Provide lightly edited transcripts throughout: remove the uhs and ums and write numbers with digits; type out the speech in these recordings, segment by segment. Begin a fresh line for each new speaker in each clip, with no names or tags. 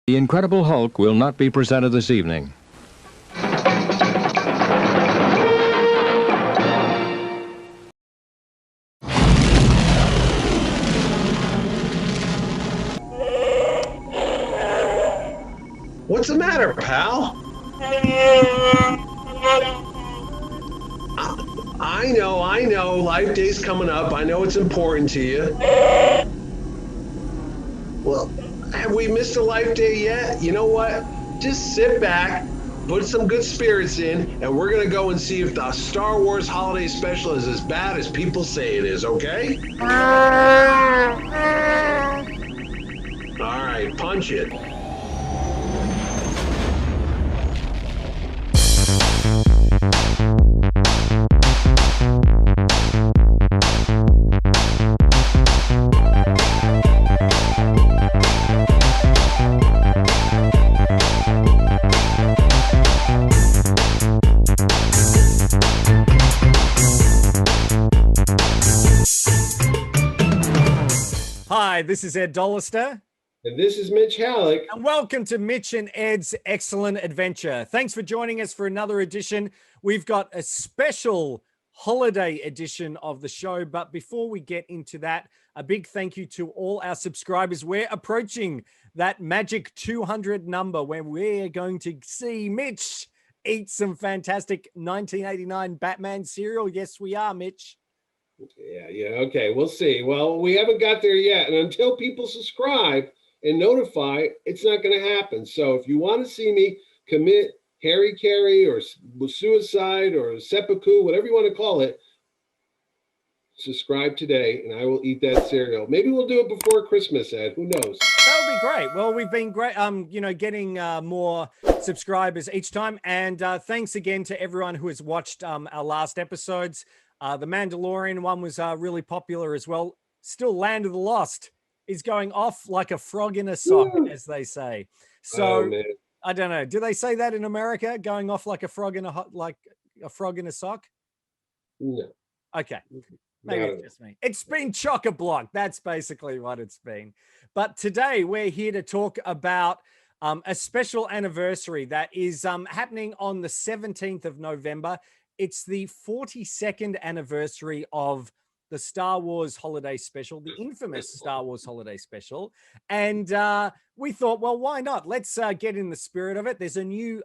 The Incredible Hulk will not be presented this evening.
What's the matter, pal? I know. Life Day's coming up. I know it's important to you. Well, have we missed a Life Day yet? You know what? Just sit back, put some good spirits in, and we're going to go and see if the Star Wars Holiday Special is as bad as people say it is, okay? All right, punch it.
Hi, this is Ed Dollister.
And this is Mitch Halleck.
And welcome to Mitch and Ed's Excellent Adventure. Thanks for joining us for another edition. We've got a special holiday edition of the show. But before we get into that, a big thank you to all our subscribers. We're approaching that magic 200 number where we're going to see Mitch eat some fantastic 1989 Batman cereal. Yes, we are, Mitch.
Yeah. Okay, we'll see. Well, we haven't got there yet. And until people subscribe and notify, it's not going to happen. So if you want to see me commit Harry or suicide or seppuku, whatever you want to call it, subscribe today and I will eat that cereal. Maybe we'll do it before Christmas, Ed. Who knows?
That would be great. Well, we've been great, getting more subscribers each time. And thanks again to everyone who has watched our last episodes. The Mandalorian one was really popular as well. Still, Land of the Lost is going off like a frog in a sock, as they say. So I don't know. Do they say that in America? Going off like a frog in a sock?
No.
Okay. Maybe it's just me. It's been chock-a-block. That's basically what it's been. But today we're here to talk about a special anniversary that is happening on the 17th of November. It's the 42nd anniversary of the Star Wars Holiday Special, the infamous Star Wars Holiday Special. And we thought, well, why not? Let's get in the spirit of it. There's a new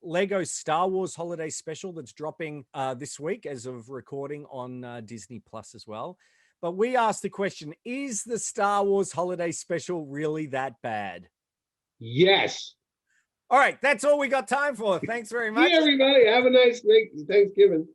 Lego Star Wars Holiday Special that's dropping this week as of recording on Disney Plus as well. But we asked the question, is the Star Wars Holiday Special really that bad?
Yes.
All right, that's all we got time for. Thanks very much.
Hey, everybody. Have a nice Thanksgiving.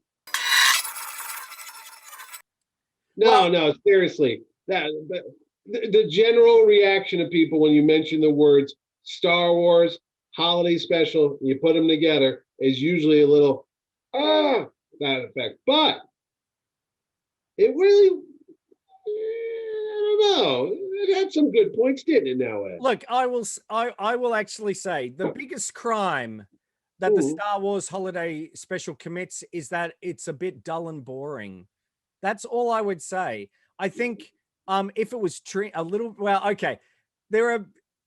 No, seriously. The general reaction of people when you mention the words Star Wars Holiday Special, you put them together, is usually a little, that effect. But it really, I don't know. It had some good points, didn't it, now, Ed?
Look, I will actually say the biggest crime that the Star Wars Holiday Special commits is that it's a bit dull and boring. That's all I would say. I think if it was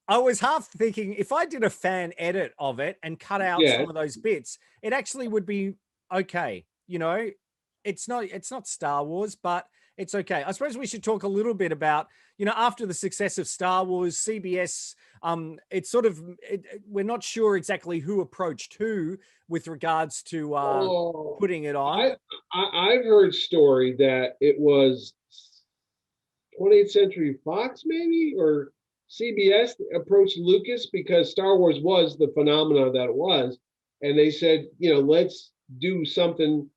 I was half thinking if I did a fan edit of it and cut out some of those bits, it actually would be okay. You know, it's not Star Wars, but it's okay. I suppose we should talk a little bit about, after the success of Star Wars, CBS, it's sort of, we're not sure exactly who approached who with regards to putting it on.
I've heard story that it was 20th Century Fox, maybe, or CBS approached Lucas because Star Wars was the phenomenon that it was. And they said, let's do something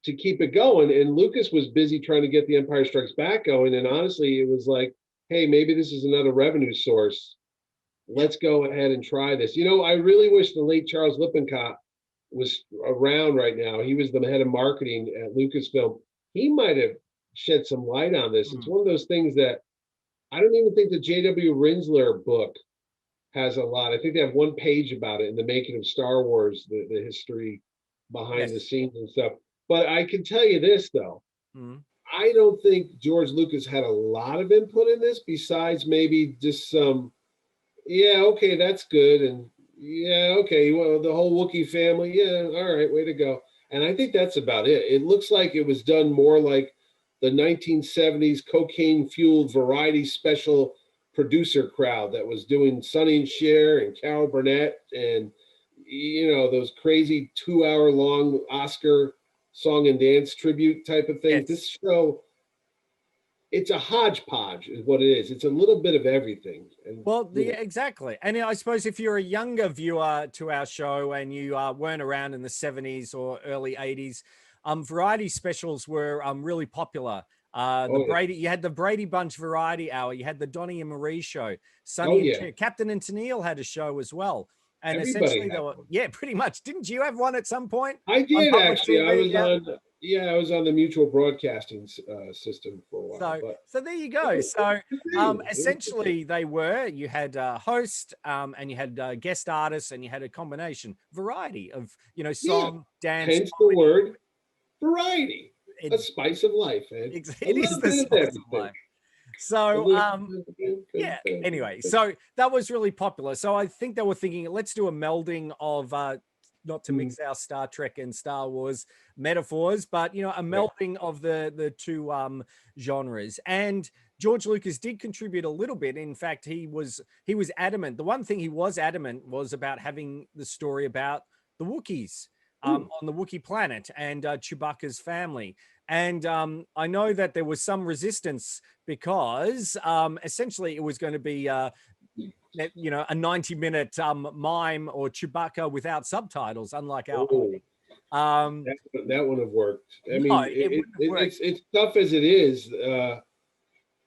to keep it going. And Lucas was busy trying to get The Empire Strikes Back going. And honestly, it was like, hey, maybe this is another revenue source. Let's go ahead and try this. I really wish the late Charles Lippincott was around right now. He was the head of marketing at Lucasfilm. He might have shed some light on this. It's one of those things that I don't even think the J.W. Rinsler book has a lot. I think they have one page about it in the making of Star Wars, the history behind the scenes and stuff. But I can tell you this, though. I don't think George Lucas had a lot of input in this besides maybe just some, yeah, okay, that's good. And yeah, okay, well, the whole Wookiee family, yeah, all right, way to go. And I think that's about it. It looks like it was done more like the 1970s cocaine fueled variety special producer crowd that was doing Sonny and Cher and Carol Burnett and those crazy 2 hour long Oscar song and dance tribute type of things.
Yes.
This show, it's a hodgepodge is what it is. It's a little bit of everything. And
Well, exactly. And I suppose if you're a younger viewer to our show and you weren't around in the 70s or early 80s, variety specials were really popular. You had the Brady Bunch Variety Hour, you had the Donnie and Marie show, Sonny and Cher. Captain and Tennille had a show as well. And
everybody
essentially
had
they were,
one.
yeah, pretty much. Didn't you have one at some point?
I did
public
actually.
TV?
I was on the mutual broadcasting system for a while.
So there you go. So
Good.
essentially you had a host and you had guest artists and you had a combination variety of, song, dance.
Hence the word variety. A
It,
spice of life, man.
it is the spice of life. So yeah, anyway, so that was really popular. So I think they were thinking, let's do a melding of not to mix our Star Trek and Star Wars metaphors, but a melding of the two genres. And George Lucas did contribute a little bit. In fact, he was adamant. The one thing he was adamant was about having the story about the Wookiees on the Wookiee planet and Chewbacca's family. And I know that there was some resistance because essentially it was going to be a 90-minute mime or Chewbacca without subtitles, unlike our movie.
That wouldn't have worked. I mean,
No,
it's tough as it is,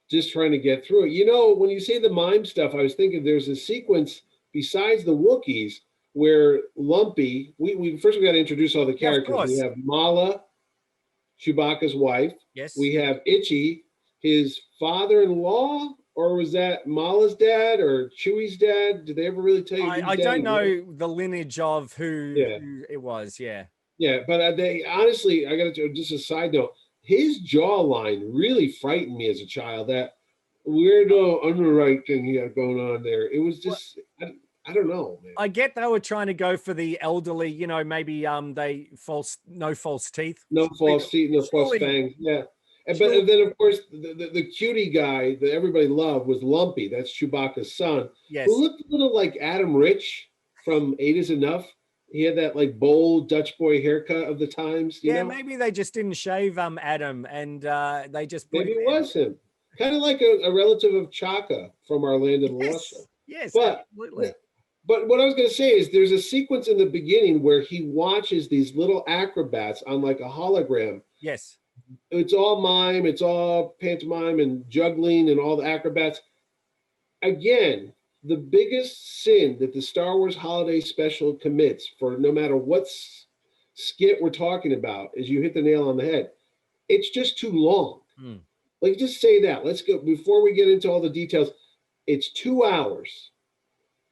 just trying to get through it. When you say the mime stuff, I was thinking there's a sequence besides the Wookiees where Lumpy, we got to introduce all the characters. We have Mala, Chewbacca's wife.
Yes.
We have Itchy, his father-in-law, or was that Mala's dad or Chewie's dad? Did they ever really tell you?
I don't know the lineage of who it was. Yeah.
Yeah, but they honestly, I got to just a side note. His jawline really frightened me as a child. That weirdo underwrite thing he had going on there. It was just. I don't know, man.
I get they were trying to go for the elderly, maybe no false teeth.
No false teeth, no false fangs. Yeah. And then of course the cutie guy that everybody loved was Lumpy. That's Chewbacca's son.
Yes.
Who looked a little like Adam Rich from Eight Is Enough. He had that like bold Dutch boy haircut of the times. You know?
Maybe they just didn't shave Adam and they just
maybe it was him. Kind of like a relative of Chaka from our Land of the Lost show.
Yes, absolutely.
But what I was going to say is there's a sequence in the beginning where he watches these little acrobats on like a hologram.
Yes.
It's all mime, it's all pantomime and juggling and all the acrobats. Again, the biggest sin that the Star Wars Holiday Special commits for no matter what skit we're talking about is you hit the nail on the head. It's just too long. Like, just say that. Let's go, before we get into all the details, it's 2 hours.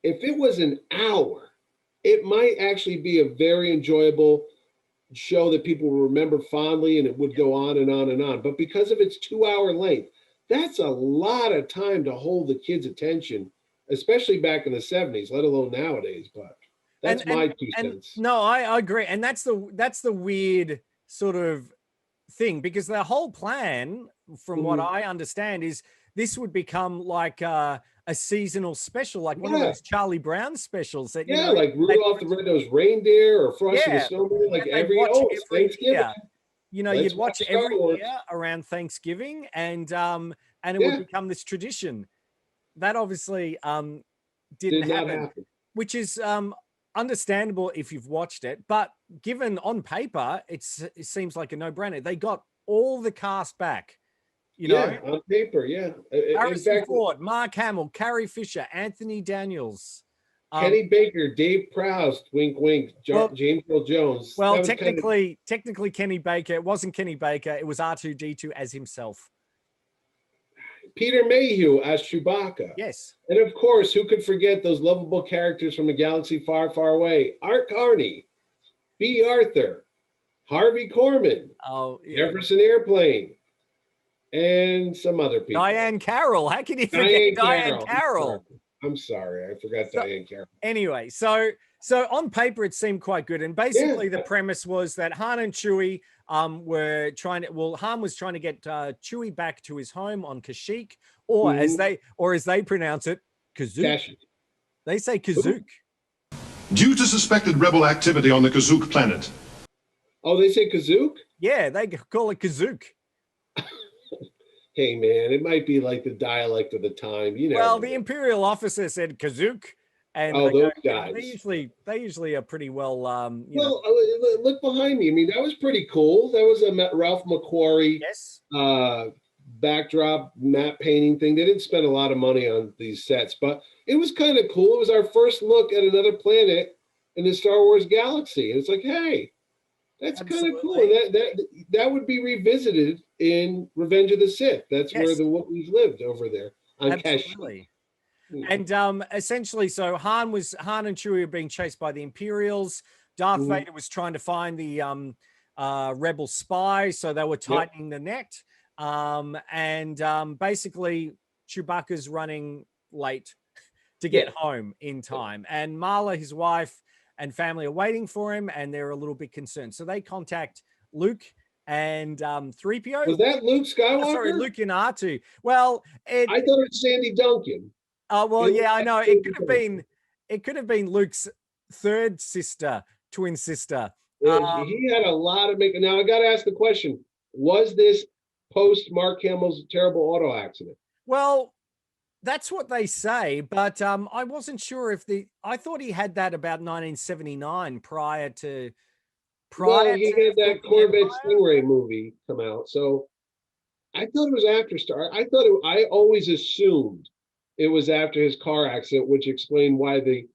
If it was an hour, it might actually be a very enjoyable show that people will remember fondly, and it would go on and on and on. But because of its 2 hour length, that's a lot of time to hold the kids' attention, especially back in the 70s, let alone nowadays. But that's my 2 cents.
No, I agree. And that's the weird sort of thing, because the whole plan, from what I understand, is this would become like a seasonal special, like one of those Charlie Brown specials. That,
like Rudolph the Red-Nosed Reindeer or Frosty the Snowman, like every Thanksgiving.
Year. You'd watch it every year around Thanksgiving, and it would become this tradition. That obviously didn't happen, which is understandable if you've watched it. But given on paper, it seems like a no-brainer. They got all the cast back.
On paper,
Harrison Ford, Mark Hamill, Carrie Fisher, Anthony Daniels,
Kenny Baker, Dave Prowse, wink, wink, James Earl Jones.
Well, technically, Kenny Baker. It wasn't Kenny Baker. It was R2-D2 as himself.
Peter Mayhew as Chewbacca.
Yes.
And of course, who could forget those lovable characters from a galaxy far, far away? Art Carney, B. Arthur, Harvey Korman, Jefferson Airplane, and some other people.
Diane Carroll. How can you forget Diane Carroll?
I'm sorry, I forgot
So-
Diane Carroll.
Anyway, so on paper it seemed quite good, and basically the premise was that Han and Chewie were trying to. Well, Han was trying to get Chewie back to his home on Kashyyyk, or as they pronounce it, Kazook.
Cash.
They say Kazook.
Due to suspected rebel activity on the Kazook planet.
Oh, they say Kazook?
Yeah, they call it Kazook.
Hey man, it might be like the dialect of the time, you know.
Well, the Imperial officer said Kazook, and
Oh,
they go,
those
you know,
guys.
they usually are pretty well.
Well, look behind me. I mean, that was pretty cool. That was a Ralph McQuarrie
Yes.
backdrop map painting thing. They didn't spend a lot of money on these sets, but it was kind of cool. It was our first look at another planet in the Star Wars galaxy. And it's like, hey, that's kind of cool. And that would be revisited in Revenge of the Sith. That's where the Wookiees lived over there on
Absolutely.
Kashyyyk.
And essentially, so Han and Chewie were being chased by the Imperials. Darth Vader was trying to find the rebel spy, so they were tightening the net. Basically, Chewbacca's running late to get home in time, and Marla, his wife, and family are waiting for him, and they're a little bit concerned. So they contact Luke and 3PO.
Was that Luke Skywalker?
Oh, sorry, Luke and R2. Well,
I thought it was Sandy Duncan.
Oh well, yeah, I know. It could have been Luke's third sister, twin sister.
He had a lot of making. Now I got to ask the question: was this post Mark Hamill's terrible auto accident?
Well, that's what they say, but I wasn't sure if I thought he had that about 1979 prior to.
Well, he had that Corvette Stingray movie come out, so I thought it was after Star. I always assumed it was after his car accident, which explained why the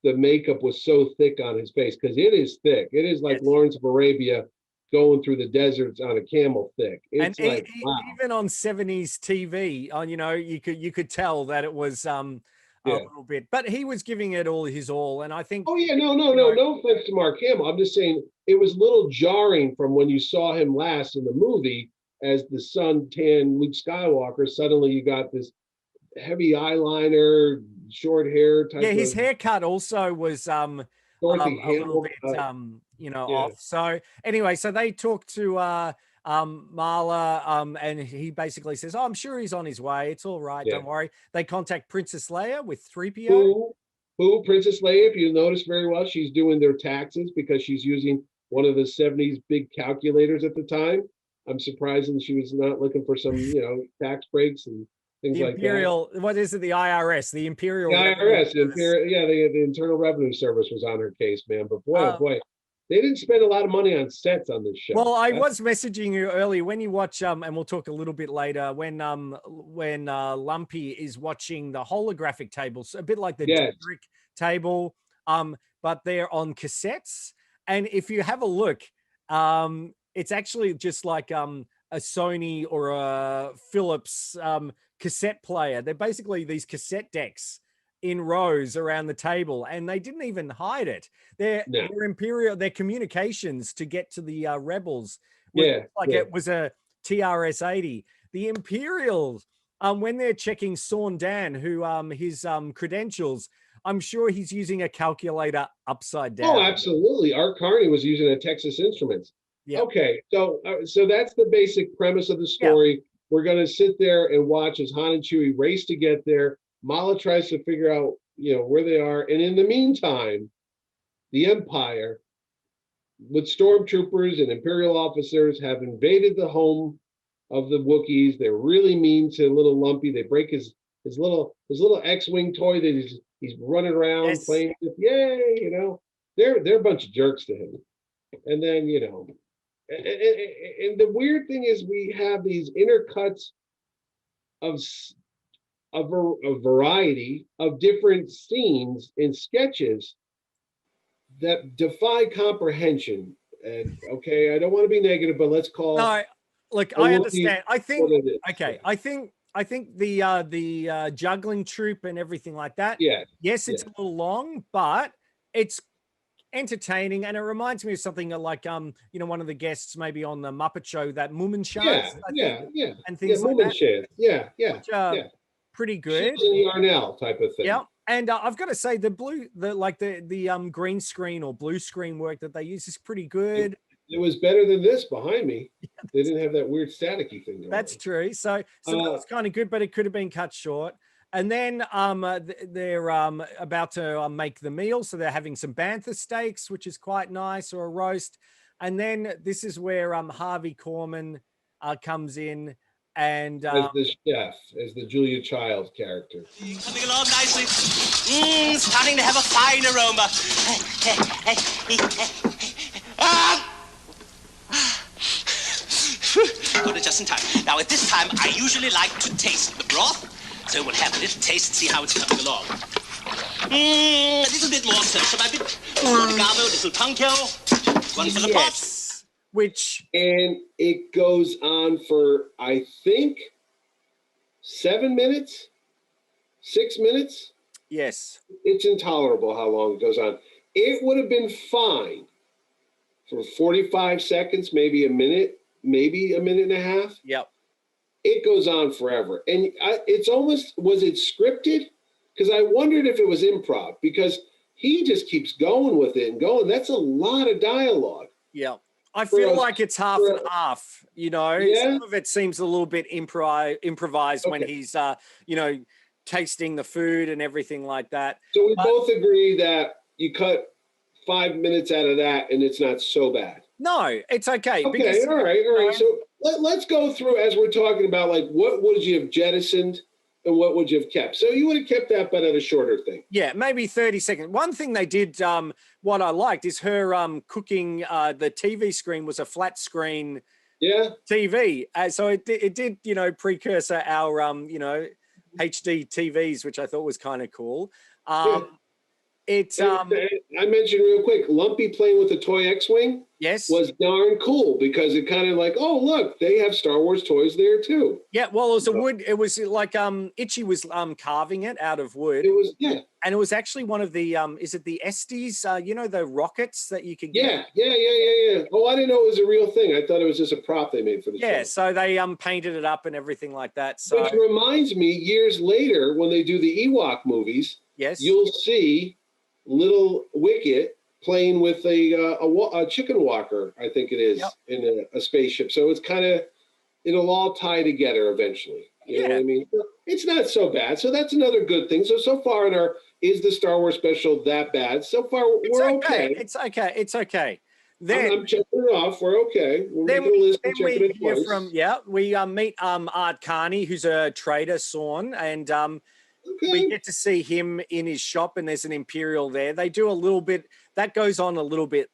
makeup was so thick on his face, because it is thick. It is like Lawrence of Arabia going through the deserts on a camel thick. It's like wow.
Even on 70s TV, you know, you could tell that it was a little bit, but he was giving it all his all, and I think.
Oh yeah, no offense to Mark Hamill. I'm just saying it was a little jarring from when you saw him last in the movie as the sun-tan Luke Skywalker. Suddenly you got this heavy eyeliner, short hair type.
Yeah, his haircut also was a little bit off. So anyway, so they talk to Marla, and he basically says, "Oh, I'm sure he's on his way. It's all right. Don't worry." They contact Princess Leia with 3PO.
Who Princess Leia? If you notice very well, she's doing their taxes because she's using one of the 70s big calculators at the time. I'm surprised that she was not looking for some, tax breaks and things like
that. What is it? The IRS, the Imperial.
The IRS, the Internal Revenue Service was on her case, man. But boy, they didn't spend a lot of money on sets on this show.
Well, I was messaging you earlier when you watch, and we'll talk a little bit later when Lumpy is watching the holographic tables, a bit like the Jedrick table, but they're on cassettes. And if you have a look, it's actually just like a Sony or a Philips cassette player. They're basically these cassette decks in rows around the table, and they didn't even hide it. Their communications to get to the rebels it was a TRS-80. The Imperials, when they're checking Saun Dan, who his credentials, I'm sure he's using a calculator upside down.
Oh, absolutely. Art Carney was using a Texas Instruments. Yeah. Okay, so that's the basic premise of the story. Yeah. We're going to sit there and watch as Han and Chewie race to get there. Mala tries to figure out, where they are. And in the meantime, the Empire, with stormtroopers and Imperial officers, have invaded the home of the Wookiees. They're really mean to little Lumpy. They break his little X-Wing toy that he's running around playing with. Yay, they're a bunch of jerks to him. And then, and the weird thing is we have these intercuts of a variety of different scenes and sketches that defy comprehension. And okay, I don't want to be negative, but let's call.
No, look, I understand. I think I think the juggling troop and everything like that.
Yeah.
Yes, it's a little long, but it's entertaining, and it reminds me of something like one of the guests maybe on the Muppet Show, that Moomin-Shahs, and things like that.
Yeah,
pretty good.
Susan Yarnell type of thing.
Yeah, And I've got to say, the green screen or blue screen work that they use is pretty good.
It was better than this behind me. They didn't have that weird staticky thing going
That's
on.
true. So that was kind of good, but it could have been cut short. And then they're about to make the meal. So they're having some bantha steaks, which is quite nice, or a roast. And then this is where Harvey Korman comes in. And
As the chef, as the Julia Child character.
Coming along nicely. Starting to have a fine aroma. Got it just in time. Now, at this time, I usually like to taste the broth. So we'll have a little taste and see how it's coming along. A little bit more sesame, a bit oregano, a little tongue one for the pot.
And it goes on for, I think, 7 minutes, 6 minutes.
Yes.
It's intolerable how long it goes on. It would have been fine for 45 seconds, maybe a minute and a half.
Yep.
It goes on forever. And it's almost, was it scripted? Because I wondered if it was improv, because he just keeps going with it and going. That's a lot of dialogue.
Yeah. I feel like it's half and half, you know.
Yeah.
Some of it seems a little bit improvised when he's, tasting the food and everything like that.
So we both agree that you cut 5 minutes out of that and it's not so bad.
No, it's okay.
Okay,
because,
all right. So let's go through, as we're talking about, like, what would you have jettisoned and what would you have kept? So you would have kept that, but at a shorter thing.
Yeah, maybe 30 seconds. One thing they did, what I liked is her cooking. The TV screen was a flat screen TV. So it did, precursor our, HD TVs, which I thought was kind of cool. I
mentioned real quick, Lumpy playing with the toy X-Wing was darn cool, because it kind of like, oh, look, they have Star Wars toys there too.
Yeah, well, it was a wood. It was like Itchy was carving it out of wood.
It was,
and it was actually one of the is it the Estes? The rockets that you could get.
Yeah. Oh, I didn't know it was a real thing. I thought it was just a prop they made for the show.
Yeah, so they painted it up and everything like that. So
which reminds me, years later when they do the Ewok movies, you'll see little Wicket playing with a chicken walker, I think it is, in a spaceship. So it's kind of, it'll all tie together eventually. You know what I mean? It's not so bad. So that's another good thing. So far in our, is the Star Wars special that bad? So far, we're okay.
It's okay. Then
I'm checking it off. We're okay. We're making a list and checking it twice.
We meet Art Carney, who's a trader, Sawn, and we get to see him in his shop, and there's an Imperial there. They do a little bit, that goes on a little bit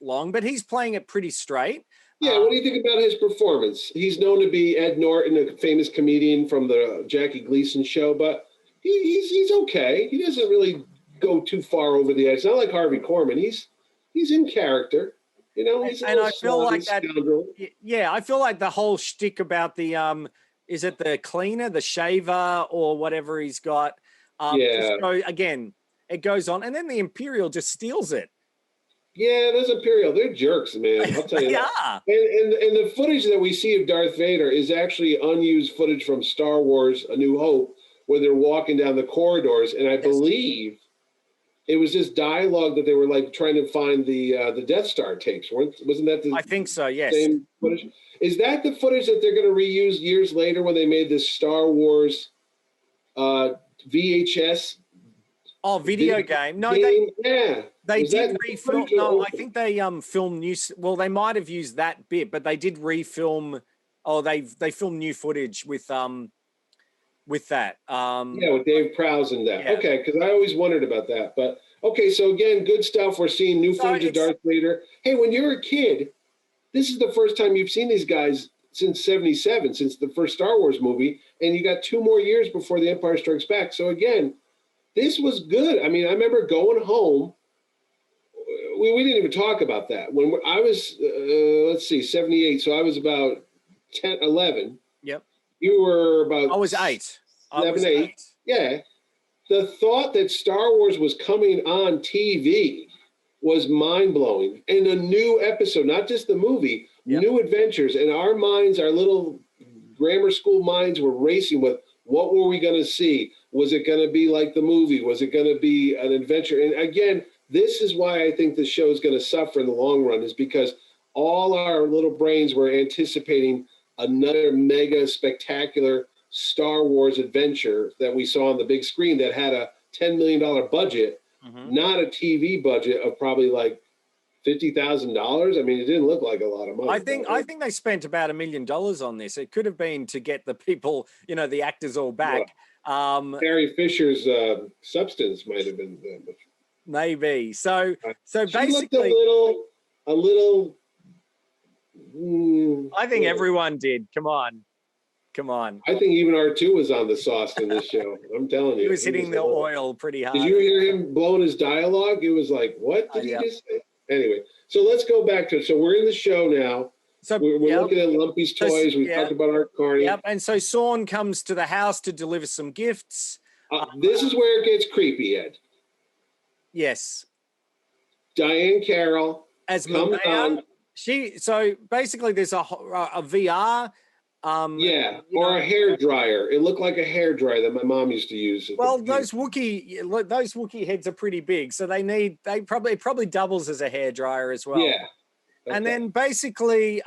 long, but he's playing it pretty straight.
Yeah, what do you think about his performance? He's known to be Ed Norton, a famous comedian from the Jackie Gleason show, but he's okay. He doesn't really go too far over the edge. It's not like Harvey Korman. He's in character. He's
and I feel like that.
scoundrel.
Yeah, I feel like the whole shtick about the is it the cleaner, the shaver, or whatever he's got? Again, it goes on, and then the Imperial just steals it.
Yeah, those Imperial, they're jerks, man. I'll tell you that. And the footage that we see of Darth Vader is actually unused footage from Star Wars: A New Hope, where they're walking down the corridors, and I believe it was just dialogue that they were like trying to find the Death Star tapes. Wasn't that the?
I think so. Yes.
Same footage? Is that the footage that they're going to reuse years later when they made this Star Wars VHS?
Oh, video game. No,
they
did refilm. No, I think they filmed new. Well, they might have used that bit, but they did refilm. Oh, they filmed new footage with that.
With Dave Prowse and that. Yeah. Okay, because I always wondered about that. But okay, so again, good stuff. We're seeing new footage of Darth Vader. Hey, when you're a kid, this is the first time you've seen these guys since '77, since the first Star Wars movie, and you got 2 more years before The Empire Strikes Back. So again, this was good. I mean, I remember going home. We didn't even talk about that. When I was, 78. So I was about 10, 11.
Yep.
You were about...
I was 8.
7, 8. Yeah. The thought that Star Wars was coming on TV was mind-blowing. And a new episode, not just the movie, new adventures. And our minds, our little grammar school minds were racing with, What were we going to see? Was it going to be like the movie? Was it going to be an adventure? And again, this is why I think the show is going to suffer in the long run, is because all our little brains were anticipating another mega spectacular Star Wars adventure that we saw on the big screen that had a $10 million budget, not a TV budget of probably like $50,000. I mean, it didn't look like a lot of money.
I think they spent about $1 million on this. It could have been to get the people, the actors all back.
Carrie Fisher's substance might have been
maybe. So
she
basically,
looked a little.
I think everyone did. Come on.
I think even R2 was on the sauce in this show. I'm telling you,
he was hitting the oil pretty hard.
Did you hear him blowing his dialogue? It was like, what did he just say? Anyway, so let's go back to it. So we're in the show now. So we're looking at Lumpy's toys. We talked about Art Carney.
Yep. And so Sean comes to the house to deliver some gifts.
This is where it gets creepy, Ed.
Yes.
Diane Carroll
as Mamaea. So basically there's a VR.
Or a hair dryer. It looked like a hair dryer that my mom used to use.
Well, those Wookiee heads are pretty big, so it probably doubles as a hair dryer as well.
Yeah. Okay.
And then basically,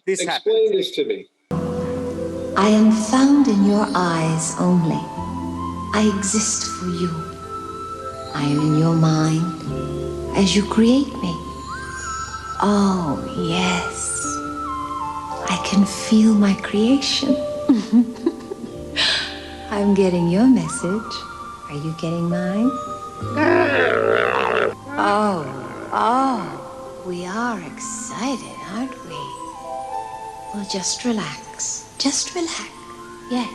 this happens.
Explain this to me.
I am found in your eyes only. I exist for you. I am in your mind as you create me. Oh, yes. I can feel my creation. I'm getting your message. Are you getting mine? Oh, we are excited, aren't we? Well, just relax. Just relax. Yeah.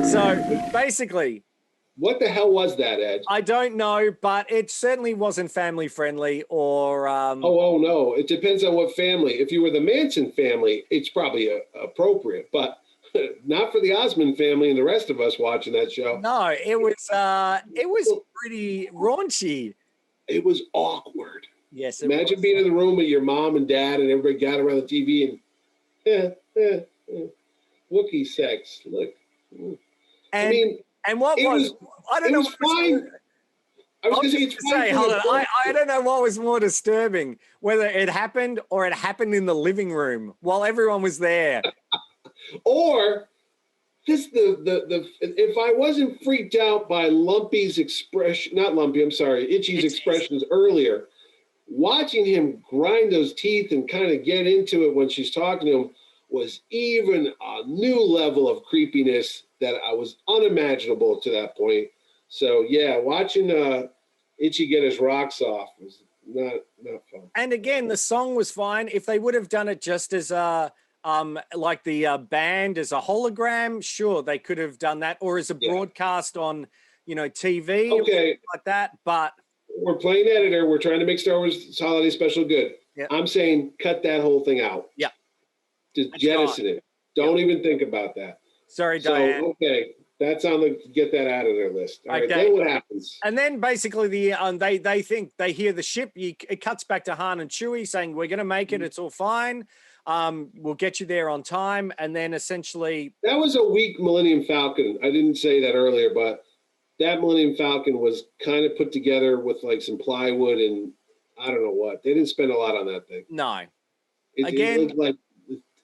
So basically,
what the hell was that, Ed?
I don't know, but it certainly wasn't family friendly or.
Oh no! It depends on what family. If you were the Manson family, it's probably appropriate, but not for the Osmond family and the rest of us watching that show.
No, it was pretty raunchy.
It was awkward.
Yes.
Imagine being in the room with your mom and dad, and everybody got around the TV and Wookiee sex. Look.
I mean. And what was I don't know.
Fine. I was going to say,
hold on. I don't know what was more disturbing, whether it happened or it happened in the living room while everyone was there.
Or just if I wasn't freaked out by Lumpy's expression, not Lumpy, I'm sorry, Itchy's expressions earlier, watching him grind those teeth and kind of get into it when she's talking to him was even a new level of creepiness that I was unimaginable to that point. So yeah, watching Itchy get his rocks off was not fun.
And again, the song was fine. If they would have done it just as like the band as a hologram, sure, they could have done that, or as a broadcast on TV,
okay,
like that. But
we're playing editor. We're trying to make Star Wars Holiday Special good. Yep. I'm saying cut that whole thing out.
Yeah.
Just jettison it. Don't even think about that.
Sorry, Diane.
Okay, that's on the get that out of their list. All right,
okay.
Then what happens?
And then basically they think they hear the ship. It cuts back to Han and Chewie saying, "We're going to make it. It's all fine. We'll get you there on time." And then essentially,
that was a weak Millennium Falcon. I didn't say that earlier, but that Millennium Falcon was kind of put together with like some plywood and I don't know what. They didn't spend a lot on that thing.
No.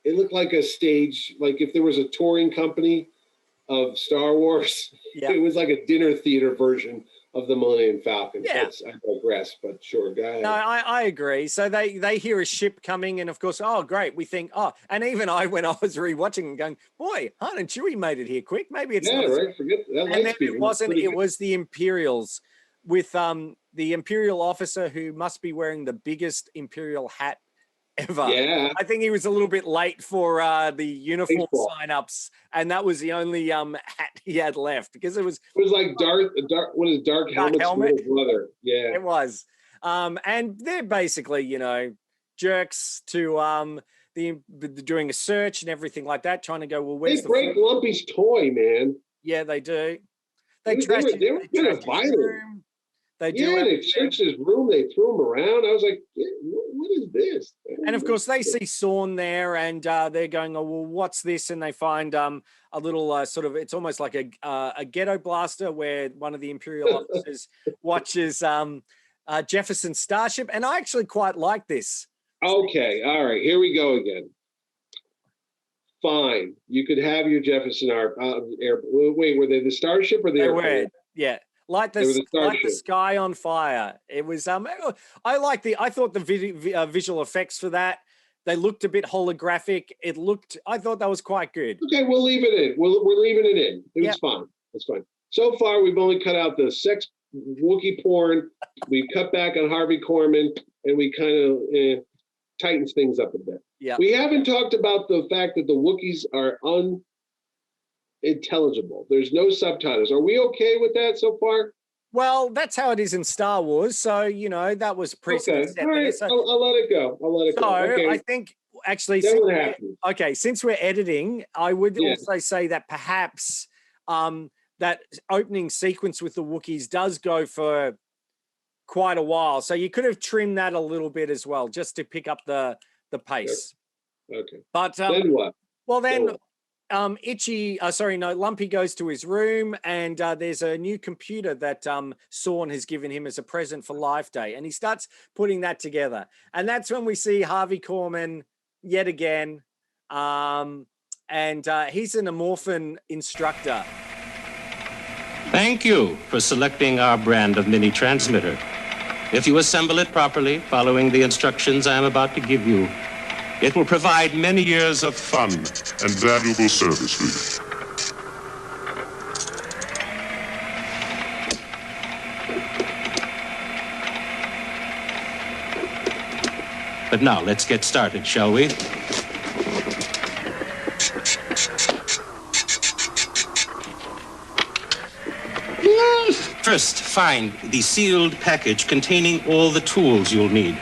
It looked like a stage, like if there was a touring company of Star Wars, it was like a dinner theater version of the Millennium Falcon.
Yeah.
I digress, but sure, go ahead.
No, I agree. So they hear a ship coming, and of course, oh, great. We think, and even when I was rewatching and going, boy, Han and Chewie made it here quick. Maybe it's not
right. Forget that.
And then it wasn't. It was the Imperials with the Imperial officer who must be wearing the biggest Imperial hat ever.
Yeah.
I think he was a little bit late for the uniform sign-ups, and that was the only hat he had left because it was
like Dark Helmet's brother. Yeah.
It was. And they're basically, jerks to doing a search and everything like that, trying to go, well, where's
they break Lumpy's toy, man.
Yeah, they do.
They were violent.
They do.
Yeah, they searched his room. They threw him around. I was like, yeah, what is this?
And of course, they see Sawn there, and they're going, "Oh, well, what's this?" And they find a little sort of, it's almost like a ghetto blaster where one of the Imperial officers watches Jefferson's starship. And I actually quite like this.
Okay, all right, here we go again. Fine, you could have your Jefferson air. Wait, were they the starship or the airplane?
Were, yeah. Like the sky on fire. It was I thought the visual effects for that, they looked a bit holographic. I thought that was quite good.
Okay, we'll leave it in. We're leaving it in. It's fine. It's fine. So far, we've only cut out the sex Wookiee porn. We cut back on Harvey Korman, and we kind of tightens things up a bit.
Yeah.
We haven't talked about the fact that the Wookiees are unintelligible. There's no subtitles. Are we okay with that so far?
Well, that's how it is in Star Wars. So, that was precedent.
Okay. All right. So, I'll let it go. Okay.
I think actually, since we're editing, I would also say that perhaps that opening sequence with the Wookiees does go for quite a while. So you could have trimmed that a little bit as well, just to pick up the pace.
Okay.
But
then what?
Well, then Lumpy goes to his room, and there's a new computer that Sawn has given him as a present for Life Day, and he starts putting that together. And that's when we see Harvey Korman yet again, and he's an Amorphin instructor.
Thank you for selecting our brand of mini transmitter. If you assemble it properly, following the instructions I am about to give you, it will provide many years of
fun and valuable service for you.
But now, let's get started, shall we? First, find the sealed package containing all the tools you'll need.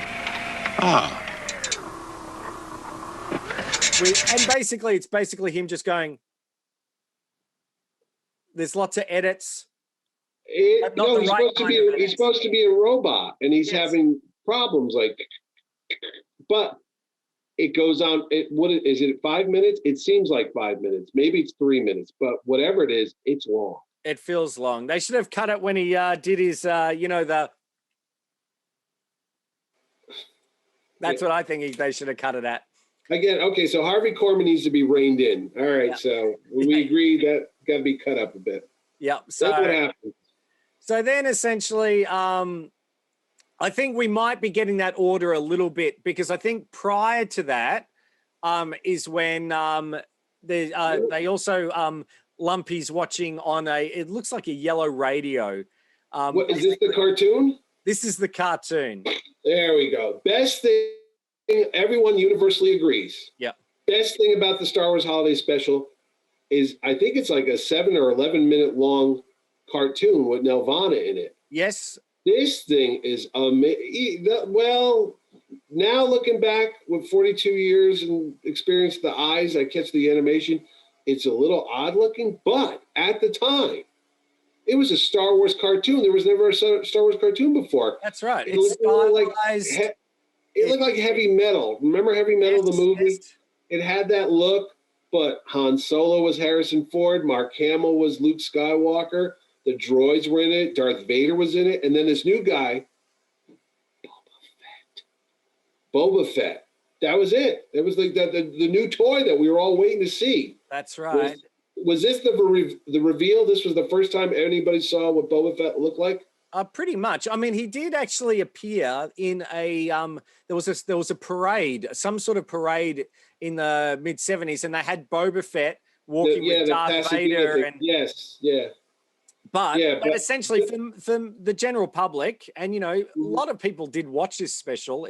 It's basically him just going, there's lots of edits.
He's supposed to be a robot, and he's having problems, but it goes on. What is it, 5 minutes? It seems like 5 minutes. Maybe it's 3 minutes, but whatever it is, it's long.
It feels long. They should have cut it when he did his, That's what I think they should have cut it at.
Again, okay, so Harvey Korman needs to be reined in. All right, so we agree that got to be cut up a bit.
Yep.
So that's what happened.
So then essentially, I think we might be getting that order a little bit, because I think prior to that is when they also... Lumpy's watching on it looks like a yellow radio.
What, is this the cartoon?
This is the cartoon.
There we go. Best thing, everyone universally agrees.
Yeah.
Best thing about the Star Wars Holiday Special is I think it's like a 7 or 11 minute long cartoon with Nelvana in it.
Yes.
This thing is amazing. Well, now looking back with 42 years and experience, the eyes, I catch the animation. It's a little odd looking, but at the time, it was a Star Wars cartoon. There was never a Star Wars cartoon before.
That's right.
It looked like Heavy Metal. Remember Heavy Metal, the movie? Yes. It had that look, but Han Solo was Harrison Ford. Mark Hamill was Luke Skywalker. The droids were in it. Darth Vader was in it. And then this new guy, Boba Fett. That was it. That was like the new toy that we were all waiting to see.
That's right.
Was this the reveal? This was the first time anybody saw what Boba Fett looked like?
Pretty much. I mean, he did actually appear in a there was a parade, some sort of parade in the mid-70s, and they had Boba Fett walking with Darth Vader. But essentially, from the general public, and a lot of people did watch this special.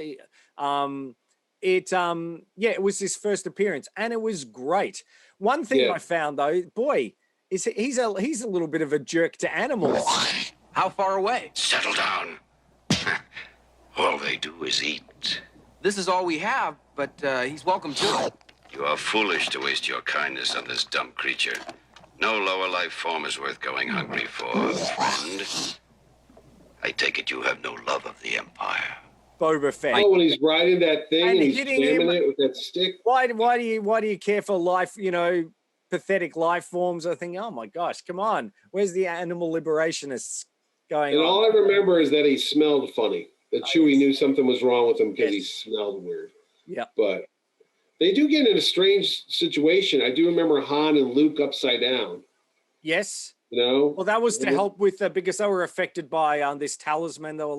It was his first appearance, and it was great. One thing I found though, boy, is he's a little bit of a jerk to animals.
How far away?
Settle down. All they do is eat.
This is all we have, but he's welcome to it.
You are foolish to waste your kindness on this dumb creature. No lower life form is worth going hungry for, friend. I take it you have no love of the Empire.
Boba Fett.
Oh, when he's riding that thing
And
and he's
hitting
jamming
him-
it with that stick.
Why do you care for life, pathetic life forms? I think, oh my gosh, come on. Where's the animal liberationists going
And
on?
all I remember is that he smelled funny. That Chewie knew something was wrong with him because he smelled weird.
Yeah.
But they do get in a strange situation. I do remember Han and Luke upside down.
Yes.
Well,
that was to help with because they were affected by this talisman they were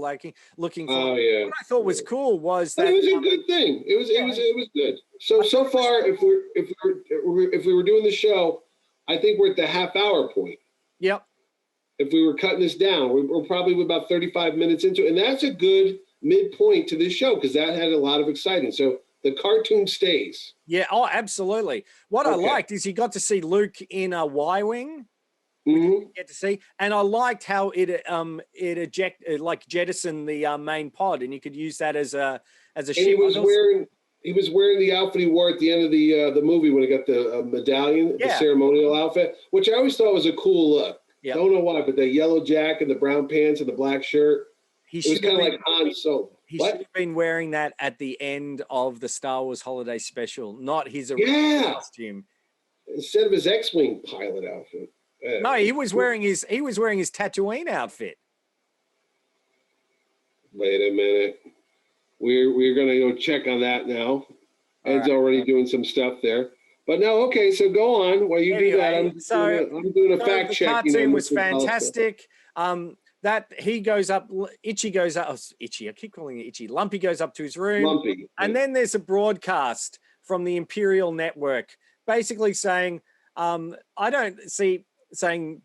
looking for.
Oh yeah.
What I thought was cool was
But
that
it was a good thing. It was good. So far, if we were doing the show, I think we're at the half-hour point.
Yep.
If we were cutting this down, we're probably about 35 minutes into it, and that's a good midpoint to this show because that had a lot of exciting. So the cartoon stays.
Yeah. Oh, absolutely. What I
Okay.
liked is you got to see Luke in a Y-wing.
Mm-hmm.
Get to see, and I liked how it jettisoned the main pod, and you could use that as a
And
ship.
he was wearing the outfit he wore at the end of the movie when he got the medallion, the
Yeah.
ceremonial outfit, which I always thought was a cool look.
Yeah.
Don't know why, but the yellow jacket, the brown pants, and the black shirt.
He
It was
should
kind
have
of
been-
like Han Solo.
He
What?
should have been wearing that at the end of the Star Wars Holiday Special, not his original
Yeah.
costume.
Instead of his X-wing pilot outfit.
No, he was wearing his Tatooine outfit.
Wait a minute. We're gonna go check on that now. Ed's already doing some stuff there. But no, okay, so go on. While you do that, I'm doing a fact check.
The cartoon was fantastic. That he goes up, Itchy goes up. Itchy, I keep calling it Itchy. Lumpy goes up to his room.
Lumpy.
And then there's a broadcast from the Imperial Network, basically saying, saying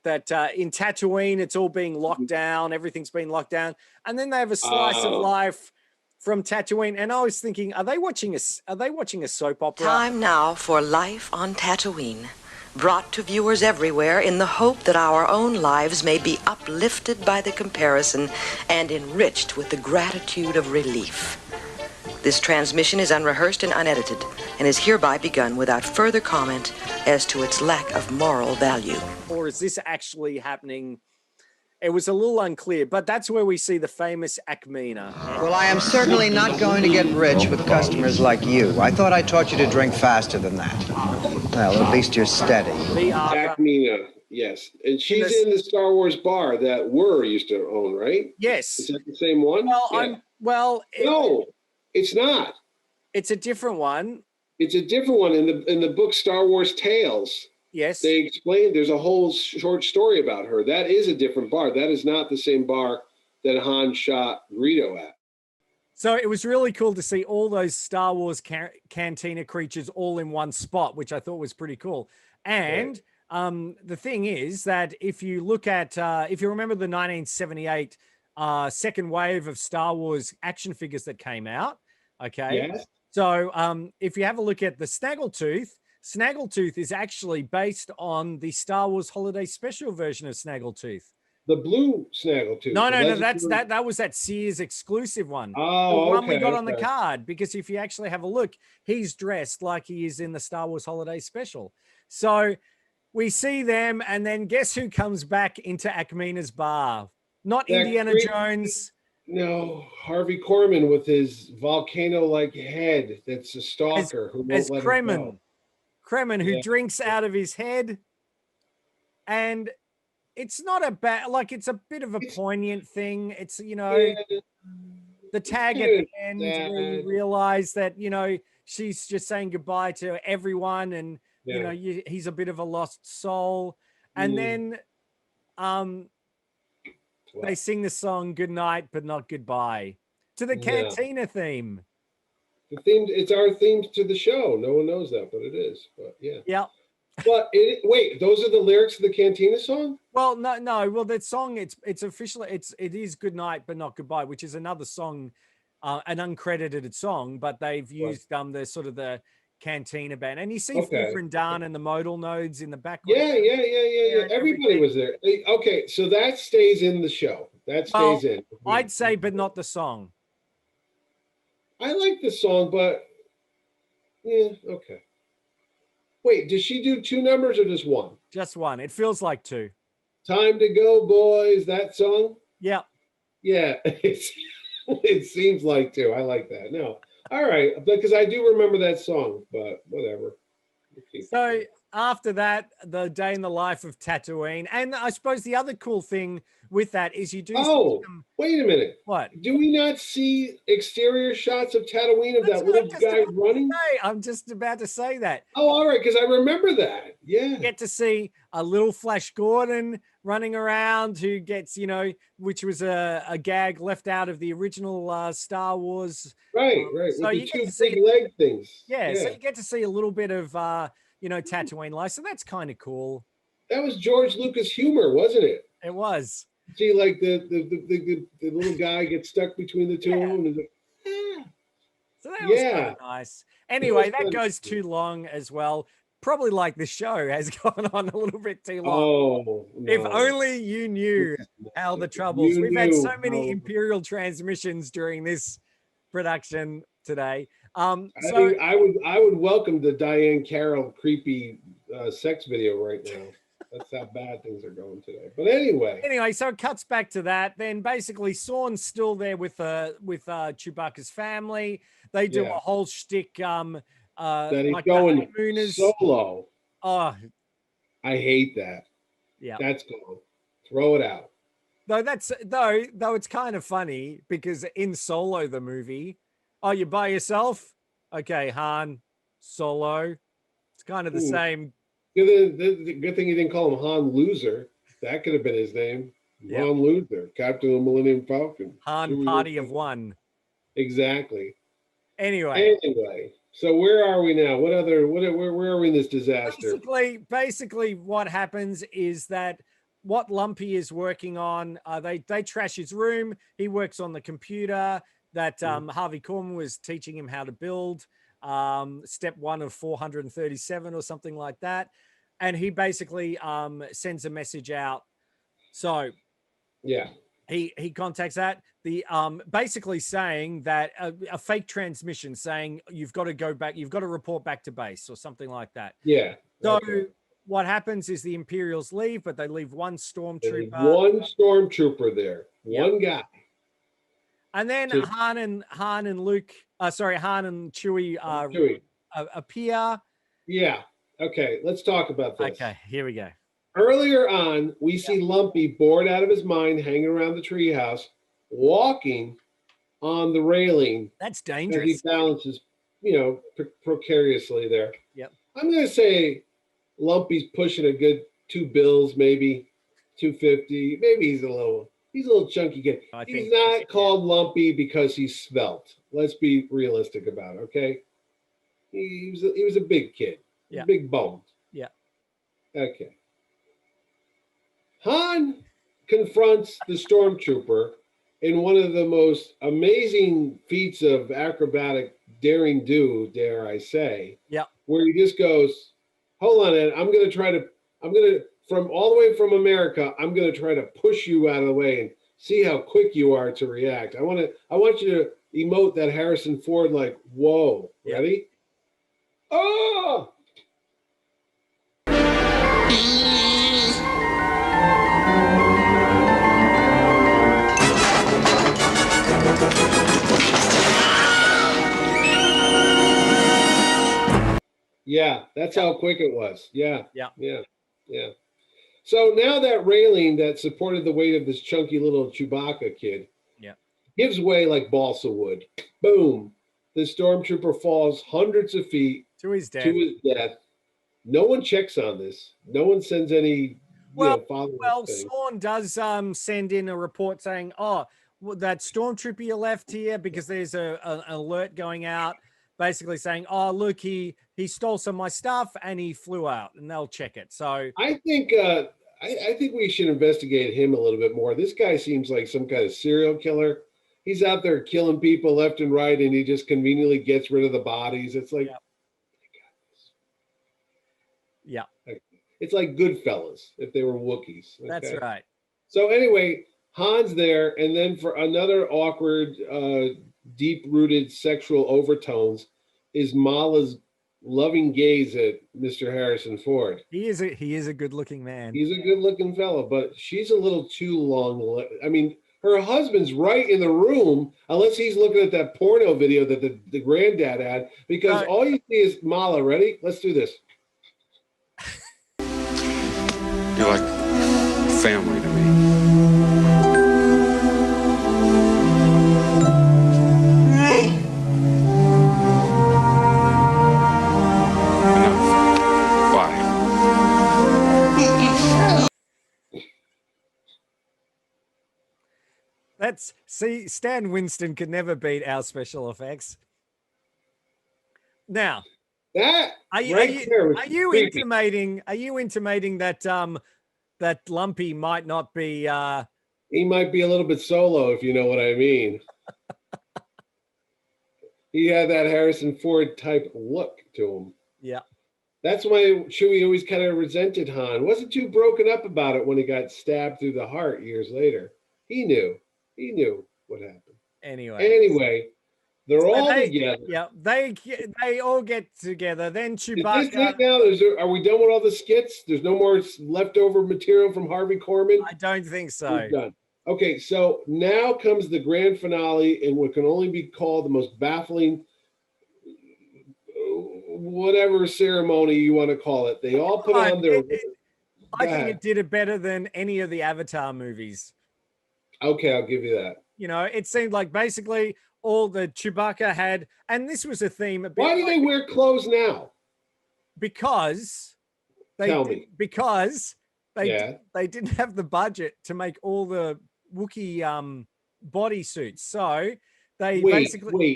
that in Tatooine it's all being locked down, everything's been locked down, and then they have a slice of life from Tatooine. And I was thinking, are they watching a soap opera?
Time now for Life on Tatooine, brought to viewers everywhere in the hope that our own lives may be uplifted by the comparison and enriched with the gratitude of relief. This transmission is unrehearsed and unedited, and is hereby begun without further comment as to its lack of moral value.
Or is this actually happening? It was a little unclear, but that's where we see the famous Akmina.
Well, I am certainly not going to get rich with customers like you. I thought I taught you to drink faster than that. Well, at least you're steady.
Akmina, yes. And she's in the Star Wars bar that Whir used to own, right?
Yes.
Is that the same one?
Well,
no, it's not.
It's a different one.
It's a different one in the book Star Wars Tales.
Yes.
They explained there's a whole short story about her. That is a different bar. That is not the same bar that Han shot Greedo at.
So it was really cool to see all those Star Wars cantina creatures all in one spot, which I thought was pretty cool. And the thing is that if you look at, if you remember the 1978 second wave of Star Wars action figures that came out, okay?
Yes.
So if you have a look at the Snaggletooth is actually based on the Star Wars Holiday Special version of Snaggletooth.
The blue Snaggletooth.
No, that was that Sears exclusive one.
Oh,
the one we
okay,
got on the
okay.
card, because if you actually have a look, he's dressed like he is in the Star Wars Holiday Special. So we see them, and then guess who comes back into Akmina's bar? Not
That
Indiana
creepy-
Jones.
No, Harvey Korman with his volcano-like head. That's a stalker who won't
As
let him go.
Kremen, who
Yeah.
drinks out of his head. And it's not a bad, like, it's a bit of a poignant thing. It's, the tag at the end where you realize that, she's just saying goodbye to everyone, and, he's a bit of a lost soul. And then they sing the song Good Night, but Not Goodbye to the
Yeah.
Cantina theme.
The theme, it's our theme to the show. No one knows that, but it is. But yeah.
Yeah.
But wait, those are the lyrics of the Cantina song?
Well, no. Well, that song, it's officially, it is Good Night, but Not Goodbye, which is another song, an uncredited song, but they've used the sort of the Cantina band, and you see
Okay.
Fufrin Dan and the modal nodes in the background.
Yeah. Everybody was there. Okay, so that stays in the show. That
Well,
stays in.
I'd say, but not the song.
I like the song, but yeah, okay. Wait, does she do two numbers or just one?
Just one. It feels like two.
Time to go, boys. That song?
Yeah.
Yeah, it seems like too. I like that. No, all right, because I do remember that song, but whatever.
So after that, the day in the life of Tatooine, and I suppose the other cool thing with that is you do.
Oh, wait a minute.
What?
Do we not see exterior shots of Tatooine of that little guy running?
I'm just about to say that.
Oh, all right, because I remember that. Yeah.
You get to see a little Flash Gordon running around who gets, which was a gag left out of the original Star Wars.
Right.
So
with
you
the
get
two
to see
big leg things.
Yeah, so you get to see a little bit of, Tatooine life. So that's kind of cool.
That was George Lucas humor, wasn't it?
It was.
See, like the little guy gets stuck between the two. And
So that was kind of nice. Anyway, that goes too long as well. Probably like the show has gone on a little bit too long.
Oh, no.
If only you knew how the troubles. We've had so many Imperial transmissions during this production today.
I would welcome the Diane Carroll creepy sex video right now. That's how bad things are going today. But anyway,
so it cuts back to that. Then basically, Sawn's still there with Chewbacca's family. They do a whole shtick.
that he's
like
going
honeymooners.
solo.
Oh,
I hate that.
Yeah,
that's gone. Throw it out.
Though it's kind of funny because in Solo the movie, oh, you're by yourself? Okay, Han, Solo. It's kind of the same.
The good thing you didn't call him Han Loser. That could have been his name.
Yep.
Han Loser, Captain of the Millennium Falcon.
Han Party of One.
Exactly.
Anyway,
so where are we now? Where are we in this disaster?
Basically, what happens is that what Lumpy is working on, they trash his room. He works on the computer that Harvey Korman was teaching him how to build. Step 1 of 437 or something like that. And he basically sends a message out. So
yeah,
he contacts that, the basically saying that a fake transmission saying you've got to go back, you've got to report back to base or something like that.
Yeah.
So what happens is the Imperials leave, but they leave one stormtrooper.
One stormtrooper there, one guy.
And then Han and Luke, Han and Chewie appear.
Yeah. Okay, let's talk about this.
Okay, here we go.
Earlier on, we see Lumpy bored out of his mind, hanging around the treehouse, walking on the railing.
That's dangerous.
He balances, precariously there.
Yep.
I'm going to say Lumpy's pushing a good $2 bills, maybe 250. Maybe he's a little chunky kid. He's not called Lumpy because he's svelte. Let's be realistic about it, okay? He was a big kid.
Yeah.
Big boned.
Yeah.
Okay. Han confronts the stormtrooper in one of the most amazing feats of acrobatic daring do, dare I say.
Yeah.
Where he just goes, hold on, Ed, from all the way from America, I'm going to try to push you out of the way and see how quick you are to react. I want you to emote that Harrison Ford, like, whoa, ready? Oh! Yeah, that's how quick it was. Yeah. So now that railing that supported the weight of this chunky little Chewbacca kid gives way like balsa wood. Boom. The stormtrooper falls hundreds of feet
to his
death. No one checks on this. No one sends any follow-up thing.
Sawn does send in a report saying, that stormtrooper you left here, because there's an alert going out basically saying, look, he stole some of my stuff and he flew out, and they'll check it. So
I think I think we should investigate him a little bit more. This guy seems like some kind of serial killer. He's out there killing people left and right, and he just conveniently gets rid of the bodies. It's like, it's like Goodfellas if they were Wookiees. Okay?
That's right.
So anyway, Han's there, and then for another awkward, deep-rooted sexual overtones is Mala's loving gaze at Mr. Harrison Ford.
He is a good-looking man.
He's a good-looking fellow, but she's a little too long. I mean, her husband's right in the room, unless he's looking at that porno video that the granddad had, because all you see is Mala. Ready? Let's do this.
You're like family to me.
See, Stan Winston could never beat our special effects. Now, are you intimating that that Lumpy might not be
he might be a little bit solo, if you know what I mean. He had that Harrison Ford type look to him.
Yeah.
That's why Chewie always kind of resented Han. Wasn't too broken up about it when he got stabbed through the heart years later. He knew what happened. Anyway, they're all together.
Yeah, they all get together. Then Chewbacca.
Is this it now? Are we done with all the skits? There's no more leftover material from Harvey Korman?
I don't think so.
We're done. Okay, so now comes the grand finale in what can only be called the most baffling, whatever ceremony you want to call it. They all put on their.
I think it did it better than any of the Avatar movies.
Okay, I'll give you that.
You know, it seemed like basically all the Chewbacca had, and this was a theme.
Why do they wear clothes now?
Because they didn't have the budget to make all the Wookiee bodysuits, so they
wait.